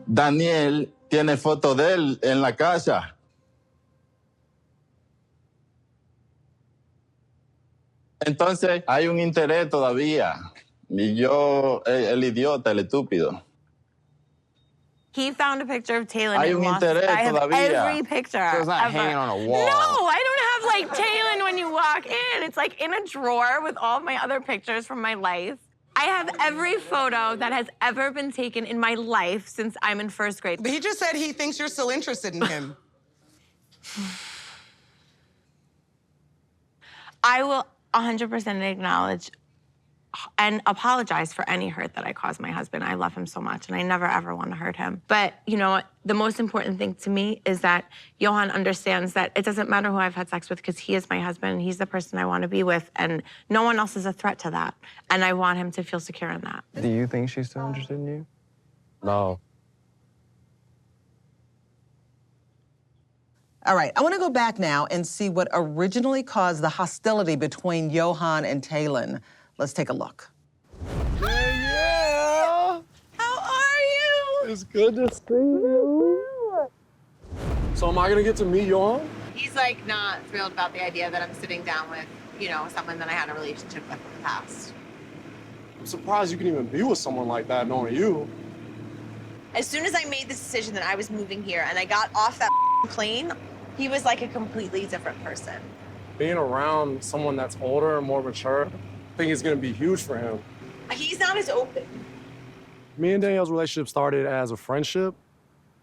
Daniel tiene foto de él en la casa. Entonces, hay un interés todavía. Y yo, el idiota, el estúpido. He found a picture of Taylor Hay and un lost interés it. I have todavía. every picture. So it's not ever. hanging on a wall. No, I don't have like Taylor when you walk in. It's like in a drawer with all of my other pictures from my life. I have every photo that has ever been taken in my life since I'm in first grade. But he just said he thinks you're still interested in him. I will 100% acknowledge and apologize for any hurt that I caused my husband. I love him so much, and I never, ever want to hurt him. But you know what? The most important thing to me is that Yohan understands that it doesn't matter who I've had sex with because he is my husband, and he's the person I want to be with, and no one else is a threat to that. And I want him to feel secure in that. Do you think she's still interested in you? No. All right, I want to go back now and see what originally caused the hostility between Yohan and Taylor. Let's take a look. Yeah. How are you? It's good to see you. So am I gonna get to meet Yohan? He's like not thrilled about the idea that I'm sitting down with, you know, someone that I had a relationship with in the past. I'm surprised you can even be with someone like that knowing you. As soon as I made the decision that I was moving here and I got off that plane, he was like a completely different person. Being around someone that's older and more mature, I think it's gonna be huge for him. He's not as open. Me and Danielle's relationship started as a friendship.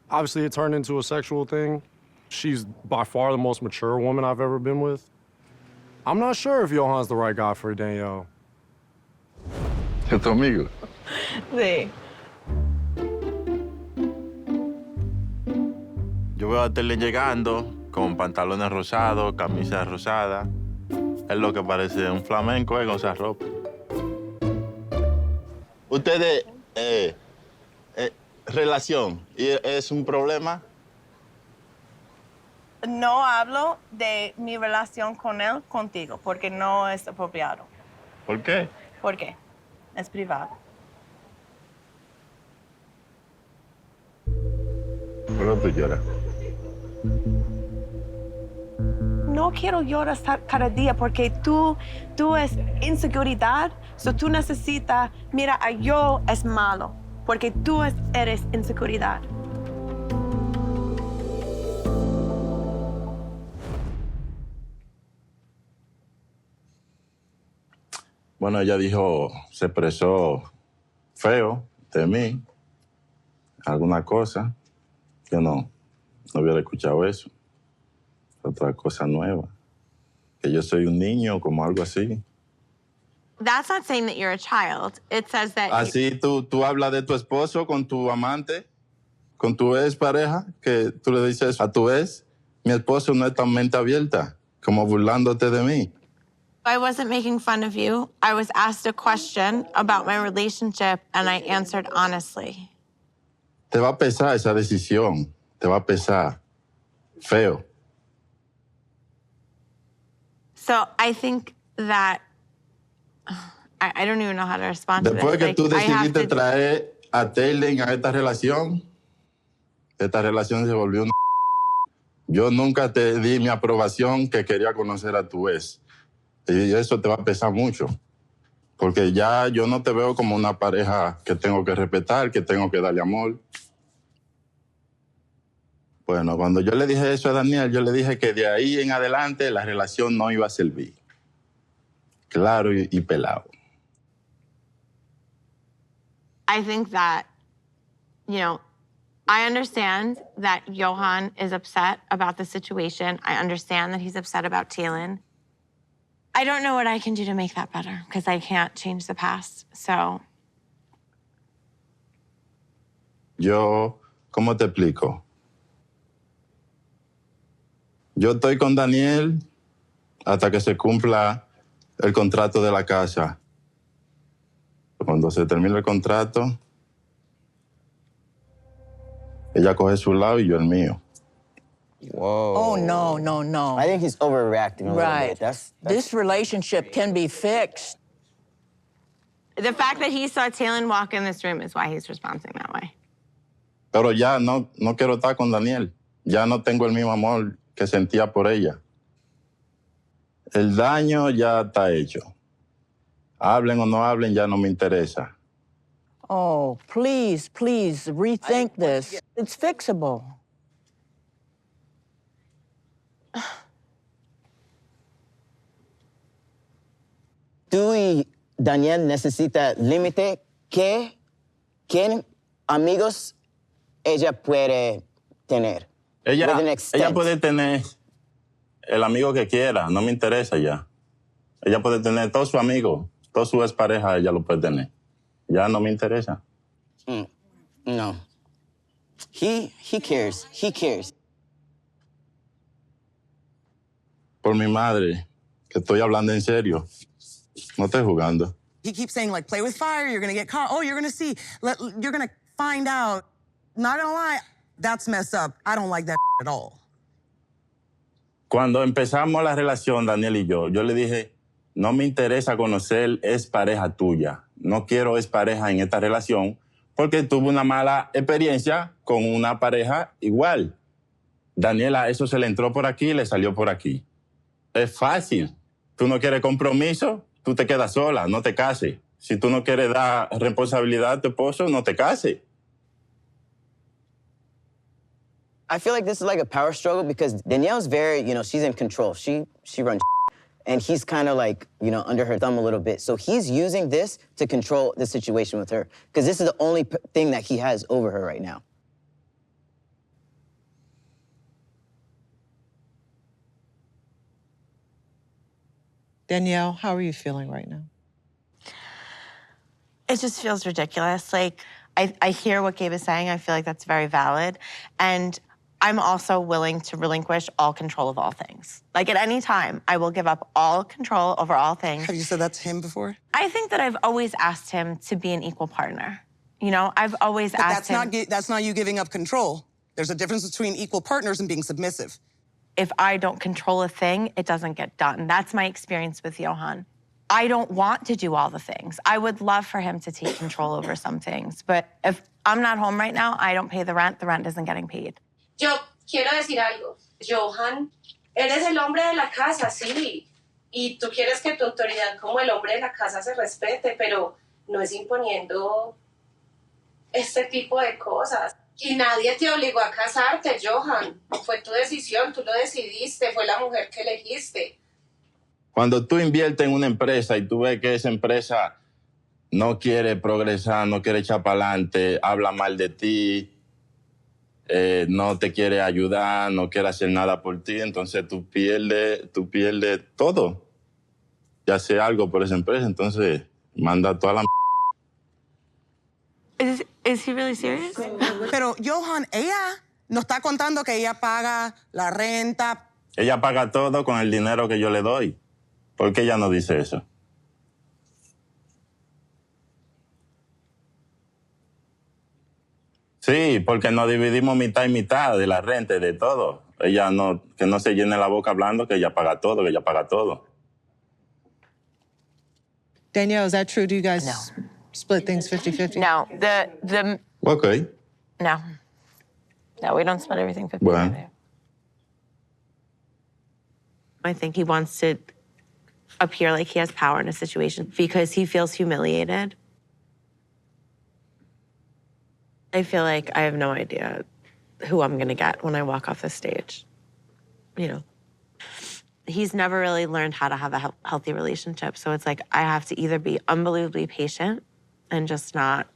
Obviously, it turned into a sexual thing. She's by far the most mature woman I've ever been with. I'm not sure if Yohan's the right guy for Danielle. ¿Es tu amigo? Sí. Yo veo a Tele llegando con pantalones rosados, camisa rosada. Es lo que parece un flamenco con esa ropa. Ustedes, relación, ¿es un problema? No hablo de mi relación con él contigo porque no es apropiado. ¿Por qué? ¿Por qué? Es privado. Pero tú lloras. No quiero llorar cada día porque tú es inseguridad, so tú necesitas, mira, yo es malo, porque tú eres inseguridad. Bueno, ella dijo, se expresó feo de mí, alguna cosa. Yo no hubiera escuchado eso. Otra cosa nueva. Que yo soy un niño, como algo así. That's not saying that you're a child. It says that... Así tú hablas de tu esposo con tu amante, con tu ex pareja, que tú le dices a tu ex, mi esposo no es tan mente abierta, como burlándote de mí. I wasn't making fun of you. I was asked a question about my relationship, and I answered honestly. Te va a pesar esa decisión, te va a pesar. Feo. So I think that... I don't even know how to respond to this. Después que tú decidiste traer a Taylor a esta relación se volvió una... Yo nunca te di mi aprobación que quería conocer a tu ex. Y eso te va a pesar mucho. Porque ya yo no te veo como una pareja que tengo que respetar, que tengo que darle amor. Bueno, cuando yo le dije eso a Daniel, yo le dije que de ahí en adelante la relación no iba a servir. Claro y pelado. I think that, you know, I understand that Yohan is upset about the situation. I understand that he's upset about Taylor. I don't know what I can do to make that better because I can't change the past, so. Yo, ¿cómo te explico? Yo estoy con Daniel hasta que se cumpla el contrato de la casa. Cuando se termine el contrato, ella coge su lado y yo el mío. Whoa. Oh, no, no, no. I think he's overreacting a little bit. That's... This relationship can be fixed. The fact that he saw Taylor walk in this room is why he's responding that way. Pero ya no quiero estar con Daniel. Ya no tengo el mismo amor que sentía por ella. El daño ya está hecho. Hablen o no hablen, ya no me interesa. Oh, please, please rethink this. It's fixable. Tú y Daniel necesita límite. ¿Qué amigos ella puede tener? Ella With an extent. puede tener el amigo que quiera, no me interesa ya. Ella puede tener todos sus amigos, toda su expareja, ella lo puede tener. Ya no me interesa. No. He cares. He cares. Por mi madre, que estoy hablando en serio. No estoy jugando. He keeps saying, like, play with fire, you're gonna get caught. Oh, you're gonna see. You're gonna find out. Not gonna lie, that's messed up. I don't like that at all. Cuando empezamos la relación, Daniel y yo le dije, no me interesa conocer expareja tuya. No quiero expareja en esta relación porque tuve una mala experiencia con una pareja igual. Daniela, eso se le entró por aquí y le salió por aquí. Es fácil. Tú no quieres compromiso, tú te quedas sola, no te cases. Si tú no quieres dar responsabilidad a tu esposo, no te cases. I feel like this is like a power struggle because Danielle's very, she's in control. She runs and he's kind of like, under her thumb a little bit. So he's using this to control the situation with her because this is the only thing that he has over her right now. Danielle, how are you feeling right now? It just feels ridiculous. Like, I hear what Gabe is saying. I feel like that's very valid. And I'm also willing to relinquish all control of all things. Like, at any time, I will give up all control over all things. Have you said that to him before? I think that I've always asked him to be an equal partner. I've always asked him. That's not you giving up control. There's a difference between equal partners and being submissive. If I don't control a thing, it doesn't get done. That's my experience with Yohan. I don't want to do all the things. I would love for him to take control over some things. But if I'm not home right now, I don't pay the rent isn't getting paid. Yo quiero decir algo. Yohan, eres el hombre de la casa, sí. Y tú quieres que tu autoridad como el hombre de la casa se respete, pero no es imponiendo este tipo de cosas. Y nadie te obligó a casarte, Yohan. Fue tu decisión, tú lo decidiste, fue la mujer que elegiste. Cuando tú inviertes en una empresa y tú ves que esa empresa no quiere progresar, no quiere echar para adelante, habla mal de ti, no te quiere ayudar, no quiere hacer nada por ti, entonces tú pierdes todo. Ya hace algo por esa empresa, entonces manda toda la... Is he really serious? Pero, Yohan, ella nos está contando que ella paga la renta. Ella paga todo con el dinero que yo le doy. ¿Por qué ella no dice eso? Sí, porque nos dividimos mitad y mitad de la renta y de todo. Ella que no se llene la boca hablando que ella paga todo, que ella paga todo. Danielle, is that true? Do you guys split things 50-50? No, Okay. No, we don't split everything 50-50. Bueno. I think he wants to appear like he has power in a situation because he feels humiliated. I feel like I have no idea who I'm gonna get when I walk off the stage. He's never really learned how to have a healthy relationship. So it's like I have to either be unbelievably patient and just not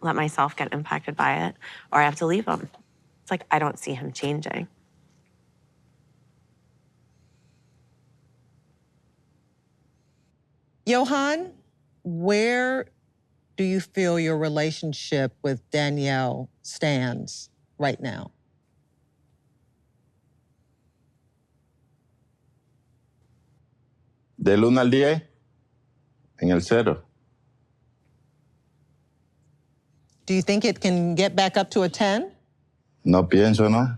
let myself get impacted by it, or I have to leave him. It's like I don't see him changing. Yohan, where do you feel your relationship with Danielle stands right now? Del 1 al 10, en el 0. Do you think it can get back up to a 10? No pienso, ¿no?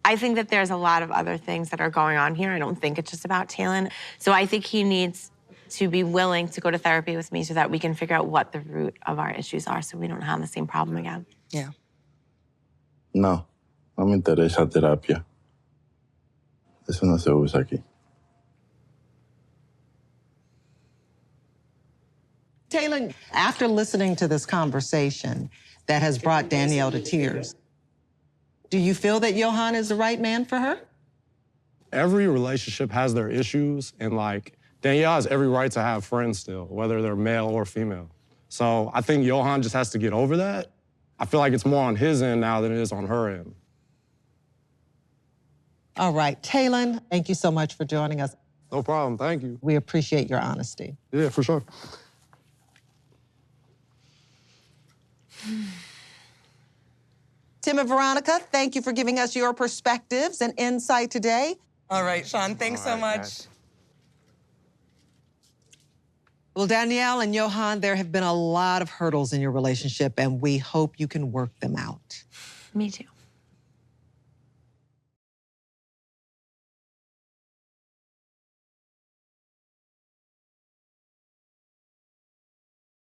I think that there's a lot of other things that are going on here. I don't think it's just about Talon. So I think he needs to be willing to go to therapy with me so that we can figure out what the root of our issues are so we don't have the same problem again. Yeah. No, no me interesa terapia. Eso no se usa aquí. Taylor, after listening to this conversation that has brought Danielle to tears, do you feel that Yohan is the right man for her? Every relationship has their issues, and like, Danielle has every right to have friends still, whether they're male or female. So I think Yohan just has to get over that. I feel like it's more on his end now than it is on her end. All right, Taylor, thank you so much for joining us. No problem, thank you. We appreciate your honesty. Yeah, for sure. Tim and Veronica, thank you for giving us your perspectives and insight today. All right, Sean, thanks so much. Guys. Well, Danielle and Yohan, there have been a lot of hurdles in your relationship, and we hope you can work them out. Me too.